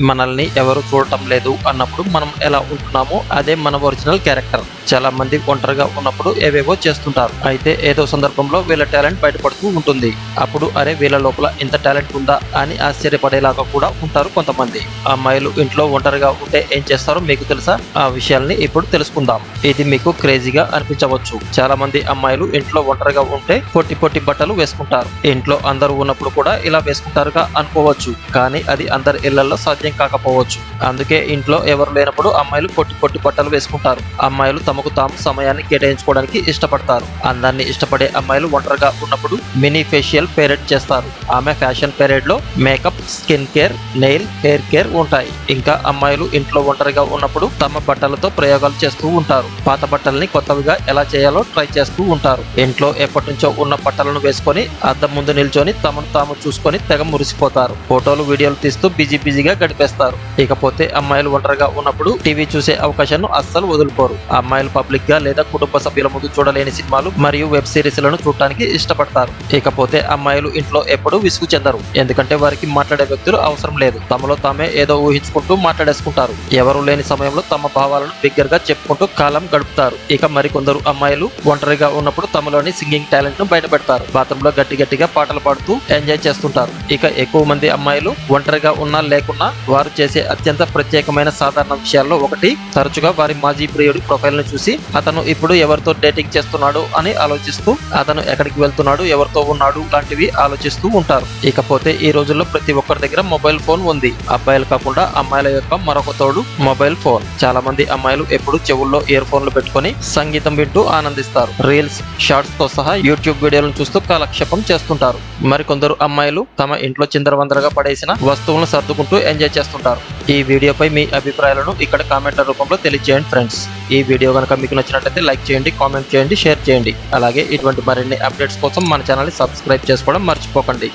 మనల్ని ఎవరు చూడటం లేదు అన్నప్పుడు మనం ఎలా ఉంటున్నామో అదే మన ఒరిజినల్ క్యారెక్టర్. చాలా మంది ఒంటరిగా ఉన్నప్పుడు ఏవేవో చేస్తుంటారు. అయితే ఏదో సందర్భంలో వీళ్ళ టాలెంట్ బయటపడుతూ ఉంటుంది. అప్పుడు అరే వీళ్ళ లోపల ఇంత టాలెంట్ ఉందా అని ఆశ్చర్యపడేలాగా కూడా ఉంటారు కొంతమంది. అమ్మాయిలు ఇంట్లో ఒంటరిగా ఉంటే ఏం చేస్తారో మీకు తెలుసా? ఆ విషయాల్ని ఇప్పుడు తెలుసుకుందాం. ఇది మీకు క్రేజీగా అనిపించవచ్చు. చాలా మంది అమ్మాయిలు ఇంట్లో ఒంటరిగా ఉంటే పొట్టి బట్టలు వేసుకుంటారు. ఇంట్లో అందరూ ఉన్నప్పుడు కూడా ఇలా వేసుకుంటారుగా అనుకోవచ్చు. కానీ అది అందరి ఇళ్లలో సాధ్యం కాకపోవచ్చు. అందుకే ఇంట్లో ఎవరు లేనప్పుడు అమ్మాయిలు పొట్టి బట్టలు వేసుకుంటారు. అమ్మాయిలు తమకు తాము సమయాన్ని కేటాయించుకోవడానికి ఇష్టపడతారు. అందరినీ ఇష్టపడే అమ్మాయిలు ఒంటరిగా ఉన్నప్పుడు మినీ ఫేషియల్ పేరెడ్ చేస్తారు. ఆమె ఫ్యాషన్ పేరెడ్ లో makeup, skin care, nail, hair care ఉంటాయి. ఇంకా అమ్మాయిలు ఇంట్లో ఒంటరిగా ఉన్నప్పుడు తమ బట్టలతో ప్రయోగాలు చేస్తూ ఉంటారు. పాత బట్టల్ని కొత్తవిగా ఎలా చేయాలో ట్రై చేస్తూ ఉంటారు. ఇంట్లో ఎప్పటి నుంచో ఉన్న బట్టలను వేసుకొని అద్దం ముందు నిల్చొని తమను తాము చూసుకొని తెగ మురిసిపోతారు. ఫోటోలు, వీడియోలు తీస్తూ బిజీగా గడిపేస్తారు. ఇకపోతే అమ్మాయిలు ఒంటరిగా ఉన్నప్పుడు టీవీ చూసే అవకాశాన్ని అస్సలు వదులుకోరు. అమ్మాయిలు పబ్లిక్ గా లేదా కుటుంబ సభ్యుల ముందు చూడలేని సినిమాలు మరియు వెబ్ సిరీస్ లను చూడటానికి ఇష్టపడతారు. ఇకపోతే అమ్మాయిలు ఇంట్లో ఎప్పుడూ విసుగు చెందరు. ఎందుకంటే వారికి మాట్లాడే వ్యక్తులు అవసరం లేదు. తమలో తామే ఏదో ఊహించుకుంటూ మాట్లాడేసుకుంటారు. ఎవరు లేని సమయంలో తమ భావాలను బిగ్గర్ గా చెప్పుకుంటూ కాలం గడుపుతారు. ఇక మరికొందరు అమ్మాయిలు ఒంటరిగా ఉన్నప్పుడు తమలోని సింగింగ్ టాలెంట్ ను బయటపెడతారు. బాత్రూమ్ లో గట్టిగా పాటలు పాడుతూ ఎంజాయ్ చేస్తుంటారు. ఇక ఎక్కువ మంది అమ్మాయిలు ఒంటరిగా ఉన్నా లేకున్నా వారు చేసే అత్యంత ప్రత్యేకమైన సాధారణ విషయాల్లో ఒకటి, తరచుగా వారి మాజీ ప్రియుడి ప్రొఫైల్ ను చూసి అతను ఇప్పుడు ఎవరితో డేటింగ్ చేస్తున్నాడు అని ఆలోచిస్తూ, అతను ఎక్కడికి వెళ్తున్నాడు, ఎవరితో ఉన్నాడు లాంటివి ఆలోచిస్తూ ఉంటారు. ఇకపోతే ఈ రోజుల్లో ప్రతి ఒక్కరి దగ్గర మొబైల్ ఫోన్ ఉంది. అబ్బాయిలు కాకుండా అమ్మాయిల యొక్క మరొక తోడు మొబైల్ ఫోన్. చాలా మంది అమ్మాయిలు ఎప్పుడు చెవుల్లో ఇయర్ ఫోన్లు పెట్టుకుని సంగీతం వింటూ ఆనందిస్తారు. రీల్స్, షార్ట్స్ తో సహా యూట్యూబ్ వీడియోలను చూస్తూ కాలక్షేపం చేస్తుంటారు. మరికొందరు అమ్మాయిలు తమ ఇంట్లో చిందరవందరగా పడేసిన వస్తువులను సర్దుకుంటూ ఎంజాయ్ చేస్తుంటారు. ఈ వీడియోపై మీ అభిప్రాయాలను ఇక్కడ కామెంట్ల రూపంలో తెలియజేయండి ఫ్రెండ్స్. ఈ వీడియో కనుక మీకు నచ్చినట్లయితే లైక్ చేయండి, కామెంట్ చేయండి, షేర్ చేయండి. అలాగే ఇటువంటి మరిన్ని అప్డేట్స్ కోసం మన ఛానల్ ని సబ్స్క్రైబ్ చేసుకోవడం మర్చిపోకండి.